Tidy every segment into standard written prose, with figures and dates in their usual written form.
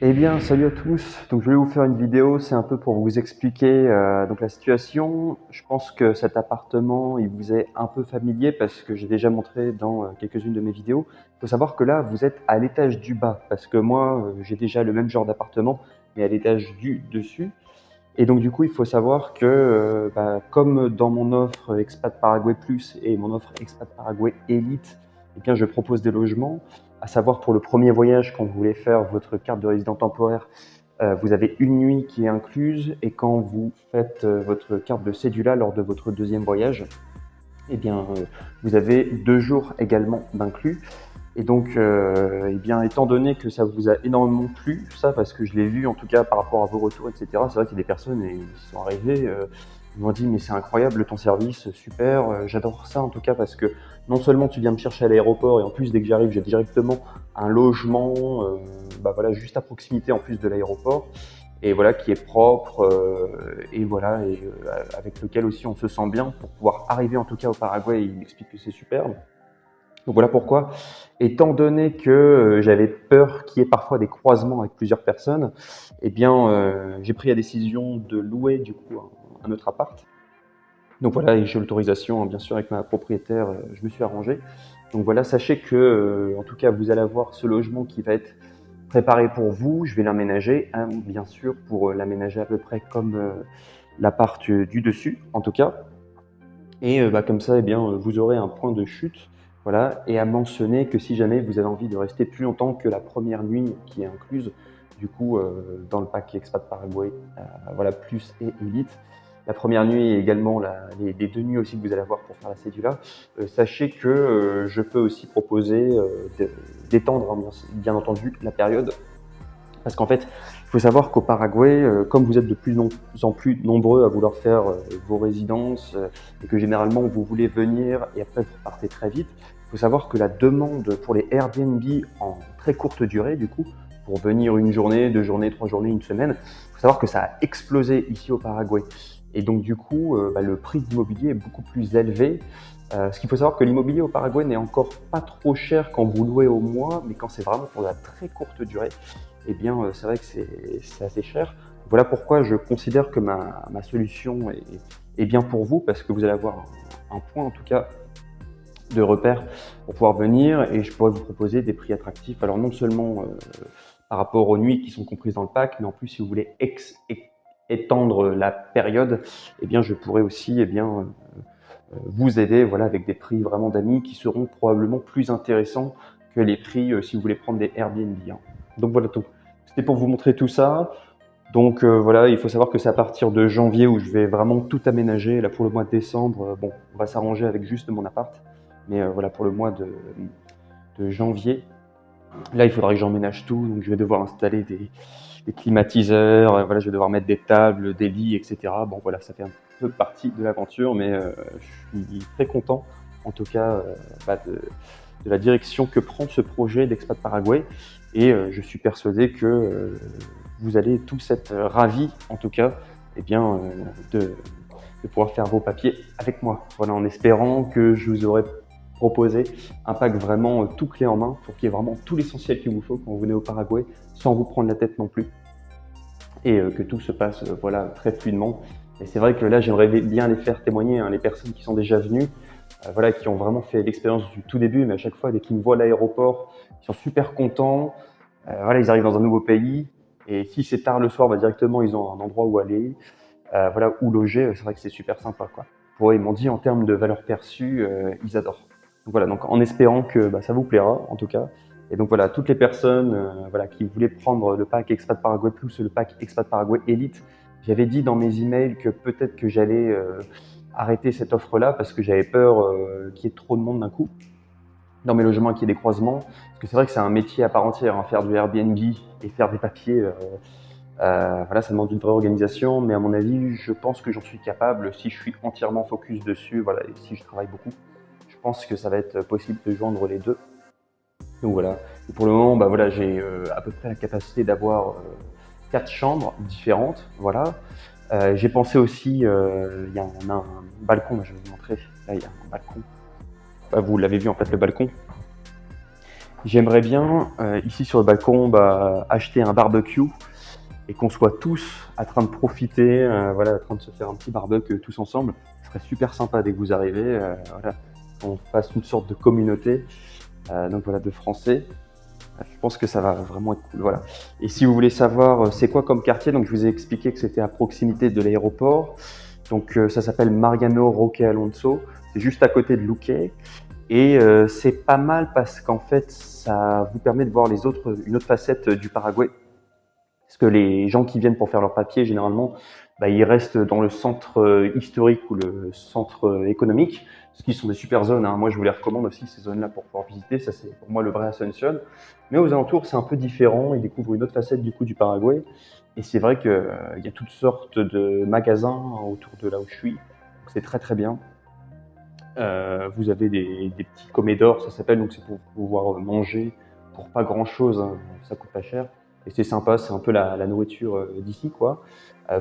Eh bien, salut à tous. Donc, je voulais vous faire une vidéo. C'est un peu pour vous expliquer donc la situation. Je pense que cet appartement, il vous est un peu familier parce que j'ai déjà montré dans quelques-unes de mes vidéos. Il faut savoir que là, vous êtes à l'étage du bas parce que moi, j'ai déjà le même genre d'appartement, mais à l'étage du dessus. Et donc, du coup, il faut savoir que comme dans mon offre Expat Paraguay Plus et mon offre Expat Paraguay Elite, eh bien, je propose des logements. À savoir pour le premier voyage, quand vous voulez faire votre carte de résident temporaire, vous avez une nuit qui est incluse, et quand vous faites votre carte de cédula lors de votre deuxième voyage, eh bien, vous avez 2 jours également d'inclus. Et donc, eh bien, étant donné que ça vous a énormément plu, ça, parce que je l'ai vu en tout cas par rapport à vos retours, etc. C'est vrai qu'il y a des personnes et ils sont arrivés, ils m'ont dit mais c'est incroyable ton service, super, j'adore ça en tout cas parce que non seulement tu viens me chercher à l'aéroport et en plus dès que j'arrive j'ai directement un logement, voilà, juste à proximité en plus de l'aéroport et voilà qui est propre et voilà et avec lequel aussi on se sent bien pour pouvoir arriver en tout cas au Paraguay. Il m'explique que c'est superbe. Donc voilà pourquoi, étant donné que j'avais peur qu'il y ait parfois des croisements avec plusieurs personnes, eh bien, j'ai pris la décision de louer du coup un autre appart. Donc voilà, et j'ai l'autorisation, hein, bien sûr, avec ma propriétaire, je me suis arrangé. Donc voilà, sachez que, en tout cas, vous allez avoir ce logement qui va être préparé pour vous. Je vais l'aménager, hein, bien sûr, pour l'aménager à peu près comme l'appart du dessus, en tout cas. Et comme ça, eh bien, vous aurez un point de chute. Voilà, et à mentionner que si jamais vous avez envie de rester plus longtemps que la première nuit qui est incluse, du coup, dans le pack Expat Paraguay, voilà, plus et Elite, la première nuit et également les 2 nuits aussi que vous allez avoir pour faire la cédula, sachez que je peux aussi proposer d'étendre, hein, bien entendu, la période parce qu'en fait, il faut savoir qu'au Paraguay, comme vous êtes de plus en plus nombreux à vouloir faire vos résidences et que généralement vous voulez venir et après vous partez très vite, il faut savoir que la demande pour les Airbnb en très courte durée, du coup, pour venir une journée, 2 journées, 3 journées, une semaine, il faut savoir que ça a explosé ici au Paraguay. Et donc du coup, le prix de l'immobilier est beaucoup plus élevé. Ce qu'il faut savoir que l'immobilier au Paraguay n'est encore pas trop cher quand vous louez au mois, mais quand c'est vraiment pour la très courte durée, eh bien, c'est vrai que c'est assez cher. Voilà pourquoi je considère que ma solution est bien pour vous, parce que vous allez avoir un point, en tout cas, de repère pour pouvoir venir et je pourrais vous proposer des prix attractifs. Alors, non seulement par rapport aux nuits qui sont comprises dans le pack, mais en plus, si vous voulez étendre la période, eh bien, je pourrais aussi vous aider voilà, avec des prix vraiment d'amis qui seront probablement plus intéressants que les prix si vous voulez prendre des Airbnb, hein. Donc voilà tout. C'était pour vous montrer tout ça. Donc voilà, il faut savoir que c'est à partir de janvier où je vais vraiment tout aménager. Là pour le mois de décembre, bon, on va s'arranger avec juste mon appart. Mais voilà, pour le mois de janvier, là il faudra que j'emménage tout. Donc je vais devoir installer des climatiseurs, voilà, je vais devoir mettre des tables, des lits, etc. Bon voilà, ça fait un peu partie de l'aventure, mais je suis très content en tout cas de la direction que prend ce projet d'Expat Paraguay. Et je suis persuadé que vous allez tous être ravis, en tout cas, eh bien, de pouvoir faire vos papiers avec moi. Voilà, en espérant que je vous aurai proposé un pack vraiment tout clé en main pour qu'il y ait vraiment tout l'essentiel qu'il vous faut quand vous venez au Paraguay, sans vous prendre la tête non plus, et que tout se passe voilà, très fluidement. Et c'est vrai que là, j'aimerais bien les faire témoigner, hein, les personnes qui sont déjà venues, voilà, qui ont vraiment fait l'expérience du tout début, mais à chaque fois, dès qu'ils me voient à l'aéroport, ils sont super contents. Voilà, ils arrivent dans un nouveau pays, et si c'est tard le soir, bah, directement, ils ont un endroit où aller, voilà, où loger. C'est vrai que c'est super sympa, quoi. Pour eux, ils m'ont dit en termes de valeur perçue, ils adorent. Donc voilà, donc en espérant que ça vous plaira, en tout cas. Et donc voilà, toutes les personnes voilà, qui voulaient prendre le pack Expat Paraguay Plus et le pack Expat Paraguay Elite, j'avais dit dans mes emails que peut-être que j'allais arrêter cette offre-là parce que j'avais peur qu'il y ait trop de monde d'un coup dans mes logements et qu'il y ait des croisements. Parce que c'est vrai que c'est un métier à part entière, hein, faire du Airbnb et faire des papiers. Voilà, ça demande une vraie organisation, mais à mon avis, je pense que j'en suis capable si je suis entièrement focus dessus, voilà, et si je travaille beaucoup. Je pense que ça va être possible de joindre les deux. Donc voilà. Et pour le moment, voilà, j'ai à peu près la capacité d'avoir 4 chambres différentes, voilà. J'ai pensé aussi, il y a un balcon, je vais vous montrer. Là, il y a un balcon. Vous l'avez vu en fait, le balcon. J'aimerais bien, ici sur le balcon, acheter un barbecue et qu'on soit tous en train de profiter, voilà, en train de se faire un petit barbecue tous ensemble. Ce serait super sympa dès que vous arrivez, voilà, qu'on fasse une sorte de communauté, donc voilà, de Français. Je pense que ça va vraiment être cool, voilà. Et si vous voulez savoir, c'est quoi comme quartier, donc je vous ai expliqué que c'était à proximité de l'aéroport. Donc ça s'appelle Mariano Roque Alonso. C'est juste à côté de Luque. Et c'est pas mal parce qu'en fait, ça vous permet de voir une autre facette du Paraguay. Parce que les gens qui viennent pour faire leur papier, généralement, ils restent dans le centre historique ou le centre économique, ce qui sont des super zones, hein. Moi, je vous les recommande aussi, ces zones-là, pour pouvoir visiter. Ça, c'est pour moi le vrai Asunción. Mais aux alentours, c'est un peu différent. Ils découvrent une autre facette du coup du Paraguay. Et c'est vrai qu'il y a toutes sortes de magasins autour de là où je suis. Donc, c'est très très bien. Vous avez des petits comedors, ça s'appelle, donc c'est pour pouvoir manger pour pas grand chose, hein, ça coûte pas cher. Et c'est sympa, c'est un peu la nourriture d'ici, quoi.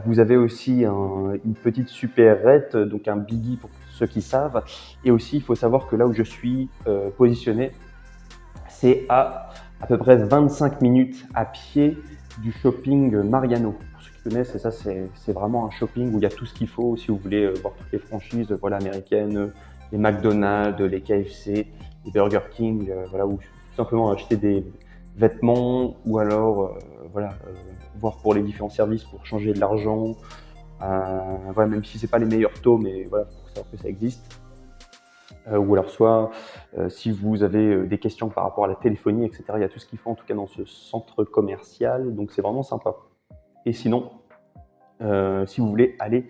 Vous avez aussi une petite supérette, donc un biggie pour ceux qui savent. Et aussi, il faut savoir que là où je suis positionné, c'est à peu près 25 minutes à pied du shopping Mariano. Pour ceux qui connaissent, et ça c'est vraiment un shopping où il y a tout ce qu'il faut si vous voulez voir toutes les franchises, voilà, américaines, les McDonald's, les KFC, les Burger King, voilà, ou tout simplement acheter des vêtements ou alors voilà, voir pour les différents services pour changer de l'argent. Voilà, même si c'est pas les meilleurs taux, mais voilà, pour savoir que ça existe. Ou alors soit si vous avez des questions par rapport à la téléphonie, etc. Il y a tout ce qu'il faut en tout cas dans ce centre commercial, donc c'est vraiment sympa. Et sinon, si vous voulez aller,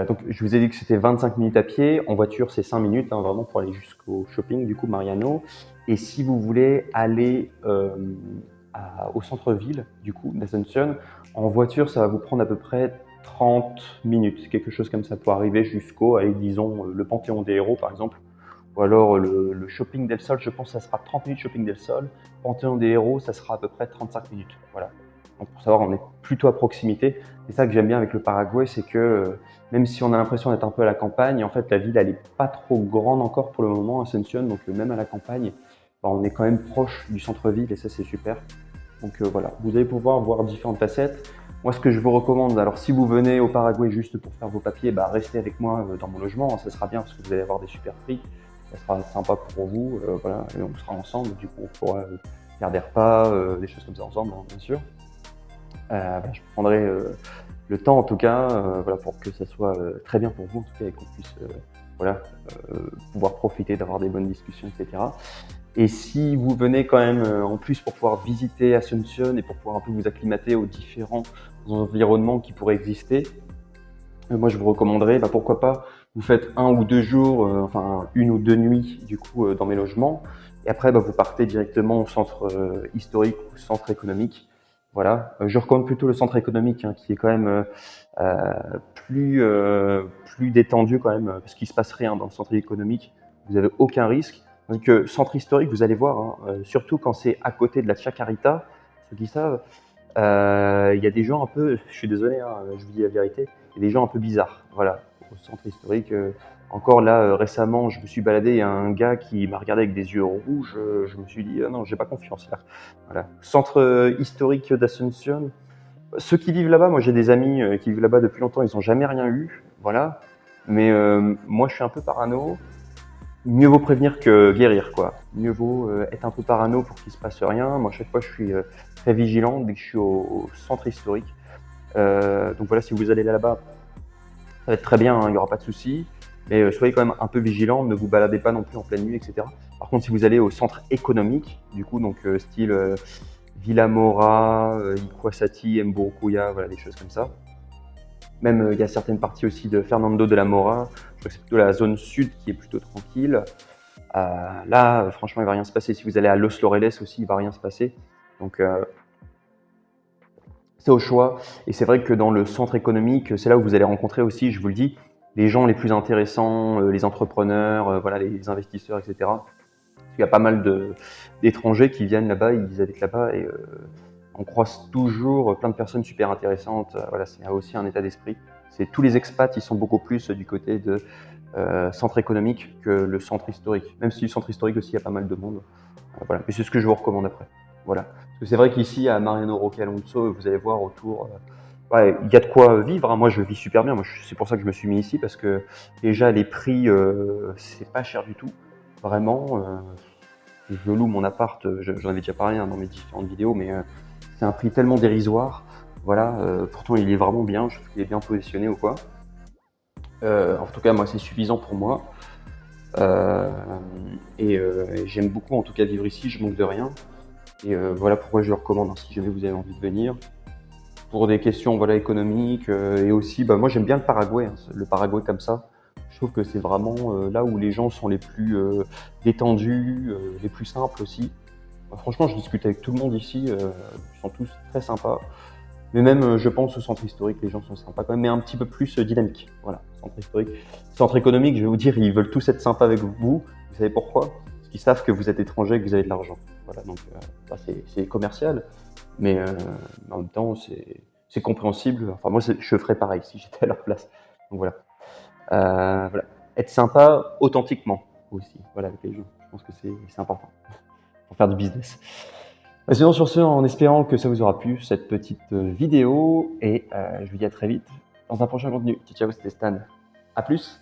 donc je vous ai dit que c'était 25 minutes à pied, en voiture c'est 5 minutes, hein, vraiment pour aller jusqu'au shopping du coup Mariano. Et si vous voulez aller au centre-ville du coup d'Asunción, en voiture ça va vous prendre à peu près 30 minutes, quelque chose comme ça pour arriver jusqu'au, allez, disons, le Panthéon des Héros par exemple. Ou alors le shopping del Sol, je pense que ça sera 30 minutes shopping del Sol. Panthéon des Héros, ça sera à peu près 35 minutes. Voilà. Donc pour savoir, on est plutôt à proximité. C'est ça que j'aime bien avec le Paraguay, c'est que même si on a l'impression d'être un peu à la campagne, en fait la ville elle est pas trop grande encore pour le moment, Asunción, donc même à la campagne, on est quand même proche du centre-ville et ça c'est super. Donc voilà, vous allez pouvoir voir différentes facettes. Moi, ce que je vous recommande, alors si vous venez au Paraguay juste pour faire vos papiers, restez avec moi dans mon logement, hein, ça sera bien parce que vous allez avoir des super prix. Ça sera sympa pour vous, voilà, et on sera ensemble, du coup on pourra faire des repas, des choses comme ça ensemble, hein, bien sûr. Je prendrai le temps en tout cas, voilà, pour que ça soit très bien pour vous en tout cas et qu'on puisse voilà, pouvoir profiter d'avoir des bonnes discussions, etc. Et si vous venez quand même en plus pour pouvoir visiter Asunción et pour pouvoir un peu vous acclimater aux différents environnements qui pourraient exister, moi je vous recommanderais, pourquoi pas, vous faites 1 ou 2 jours, enfin 1 ou 2 nuits du coup dans mes logements, et après vous partez directement au centre historique ou centre économique. Voilà, je recommande plutôt le centre économique hein, qui est quand même euh, plus détendu quand même, parce qu'il se passe rien dans le centre économique, vous avez aucun risque. Donc centre historique, vous allez voir, hein, surtout quand c'est à côté de la Chacarita, ceux qui savent, il y a des gens un peu, je suis désolé, hein, je vous dis la vérité, il y a des gens un peu bizarres, voilà, au centre historique. Encore là, récemment, je me suis baladé, il y a un gars qui m'a regardé avec des yeux rouges, je me suis dit, ah non, j'ai pas confiance là. Voilà. Centre historique d'Asunción, ceux qui vivent là-bas, moi j'ai des amis qui vivent là-bas depuis longtemps, ils n'ont jamais rien eu, voilà. Mais moi je suis un peu parano. Mieux vaut prévenir que guérir, quoi. Mieux vaut être un peu parano pour qu'il se passe rien. Moi, à chaque fois, je suis très vigilant dès que je suis au centre historique. Donc voilà, si vous allez là-bas, ça va être très bien, hein, il n'y aura pas de souci. Mais soyez quand même un peu vigilant, ne vous baladez pas non plus en pleine nuit, etc. Par contre, si vous allez au centre économique, du coup, donc style Villa Mora, Iquasati, Mburucuyá, voilà, des choses comme ça. Même il y a certaines parties aussi de Fernando de la Mora. Je crois que c'est plutôt la zone sud qui est plutôt tranquille. Là, franchement, il va rien se passer. Si vous allez à Los Laureles aussi, il va rien se passer. Donc, c'est au choix. Et c'est vrai que dans le centre économique, c'est là où vous allez rencontrer aussi, je vous le dis, les gens les plus intéressants, les entrepreneurs, voilà, les investisseurs, etc. Il y a pas mal d'étrangers qui viennent là-bas, ils habitent là-bas et on croise toujours plein de personnes super intéressantes. Voilà, c'est aussi un état d'esprit. C'est tous les expats, ils sont beaucoup plus du côté de centre économique que le centre historique. Même si le centre historique aussi, il y a pas mal de monde. Voilà. Mais c'est ce que je vous recommande après. Voilà. Parce que c'est vrai qu'ici, à Mariano Roque Alonso, vous allez voir autour, ouais, il y a de quoi vivre, hein. Moi, je vis super bien. Moi, c'est pour ça que je me suis mis ici, parce que déjà, les prix, c'est pas cher du tout. Vraiment, je loue mon appart, j'en avais déjà parlé, hein, dans mes différentes vidéos, mais c'est un prix tellement dérisoire. Voilà, pourtant, il est vraiment bien. Je trouve qu'il est bien positionné ou quoi. En tout cas, moi, c'est suffisant pour moi. Euh, et j'aime beaucoup, en tout cas, vivre ici. Je manque de rien. Et voilà pourquoi je le recommande, hein, si jamais vous avez envie de venir. Pour des questions, voilà, économiques, et aussi, bah, moi j'aime bien le Paraguay, hein, le Paraguay comme ça. Je trouve que c'est vraiment là où les gens sont les plus détendus, les plus simples aussi. Bah, franchement, je discute avec tout le monde ici, ils sont tous très sympas. Mais même, je pense, au centre historique, les gens sont sympas quand même, mais un petit peu plus dynamique. Voilà, centre historique. Centre économique, je vais vous dire, ils veulent tous être sympas avec vous. Vous savez pourquoi? Parce qu'ils savent que vous êtes étranger et que vous avez de l'argent. Voilà, donc bah, c'est commercial, mais en même temps, c'est compréhensible. Enfin, moi, je ferais pareil si j'étais à leur place. Donc voilà. Voilà. Être sympa authentiquement aussi, voilà, avec les gens. Je pense que c'est important pour faire du business. Bah, sinon, sur ce, en espérant que ça vous aura plu, cette petite vidéo, et je vous dis à très vite dans un prochain contenu. Ciao, ciao, c'était Stan. À plus!